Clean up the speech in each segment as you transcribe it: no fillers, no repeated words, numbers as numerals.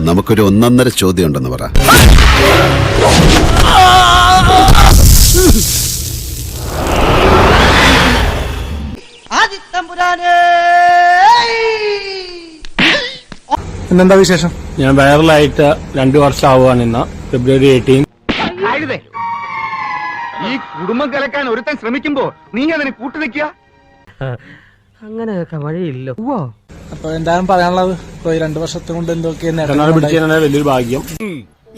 നമുക്കൊരു ഒന്നൊന്നര ചോദ്യം ഉണ്ടെന്ന് പറ. പിന്നെന്താ വിശേഷം? ഞാൻ വൈറലായിട്ട് 2 വർഷം ആവുകയാണ് ഇന്ന്. ഫെബ്രുവരി 18. ഈ കുടുംബം കലക്കാൻ ഒരുത്തൻ ശ്രമിക്കുമ്പോ നീ അതിന് കൂട്ടുനിൽക്കുക. അങ്ങനെയൊക്കെ വഴിയില്ല. അപ്പൊ എന്താണ് പറയാനുള്ളത്? ഇപ്പൊ 2 വർഷത്തെ കൊണ്ട് എന്തൊക്കെയാണ് പിടിച്ചതിനാണ് വലിയൊരു ഭാഗ്യം.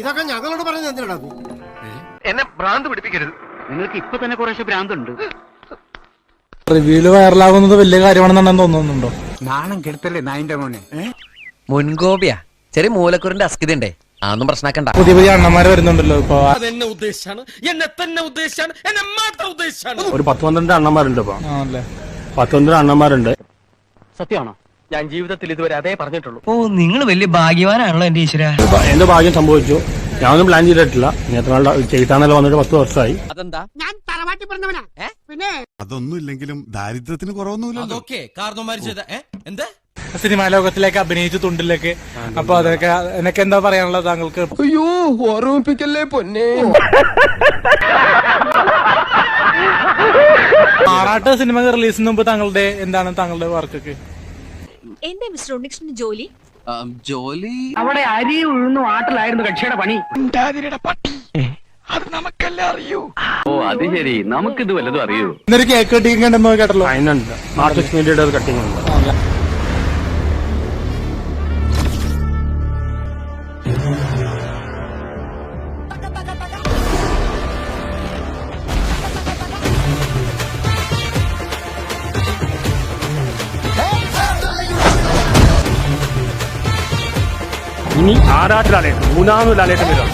ഇതൊക്കെ ഞങ്ങളോട് പറഞ്ഞ എന്തിനാ? എന്നെ ഭ്രാന്ത് പിടിപ്പിക്കരുത്. നിങ്ങൾക്ക് ഇപ്പൊ തന്നെ കുറേശ്ശെ ഭ്രാന്തുണ്ട്. റിവ്യൂല് വൈറലാകുന്നത് വലിയ കാര്യമാണെന്നാണ് തോന്നുന്നുണ്ടോ? നാണം കെടുത്തല്ലേ നായിന്റെ മോനെ. മുൻകോപിയാ, ചെറിയ മൂലക്കുറിന്റെ അസ്കിത ഉണ്ടേ, അതൊന്നും പ്രശ്നമാക്കണ്ട. പുതിയ പുതിയ അണ്ണന്മാര് വരുന്നുണ്ടല്ലോ ഇപ്പൊ. ഒരു 10-12 അണ്ണന്മാരുണ്ട് ഇപ്പൊ. ആണല്ലേ? 10-12 അണ്ണന്മാരുണ്ട്. സത്യമാണോ? ഞാൻ ജീവിതത്തിൽ ഇതുവരെ അതേ പറഞ്ഞിട്ടുള്ളൂ. ഓ, നിങ്ങൾ വലിയ ഭാഗ്യവാനാണല്ലോ എന്റെ ഈശ്വര. എന്റെ ഭാഗ്യം സംഭവിച്ചു. ഞാനൊന്നും പ്ലാൻ ചെയ്തിട്ടില്ല. നേരത്തെ ചെയ്താണല്ലോ വന്നിട്ട് 10 വർഷമായി. അതെന്താ? ഞാൻ തറവാട്ടി പറഞ്ഞവനാ. പിന്നെ അതൊന്നും ഇല്ലെങ്കിലും ദാരിദ്ര്യത്തിന് കുറവൊന്നുമില്ലല്ലോ. സിനിമാ ലോകത്തിലേക്ക് അഭിനയിച്ചു തുണ്ടിലേക്ക്. അപ്പൊ അതൊക്കെ എനിക്ക് എന്താ പറയാനുള്ളത് താങ്കൾക്ക്? അയ്യോ, ഓർമ്മിപ്പിക്കല്ലേ പൊന്നെ. ആറാട്ട് സിനിമ റിലീസിന് മുമ്പ് താങ്കളുടെ വർക്കൊക്കെ എന്താ മിസ്റ്റർ ഉണ്ണികൃഷ്ണൻ ജോലി? ജോലി അവിടെ അരി ഉഴുന്നു ആട്ടിലായിരുന്നു കക്ഷിയുടെ പണി. ഓ, അത് ശരി. നമുക്കിത് വല്ലതും അറിയൂ. ഇന്നൊരു കേക്ക് കട്ടിങ് ഉണ്ടെന്ന് കേട്ടല്ലോ. അതിനുണ്ട് ആർട്ടിസ്റ്റ് മീഡിയയുടെ ഒരു കട്ടിങ് ഉണ്ട്. ഇനി ആറാട്ട് ലാലേട്ടൻ, 3ാമത് ലാലേട്ടൻ വരും.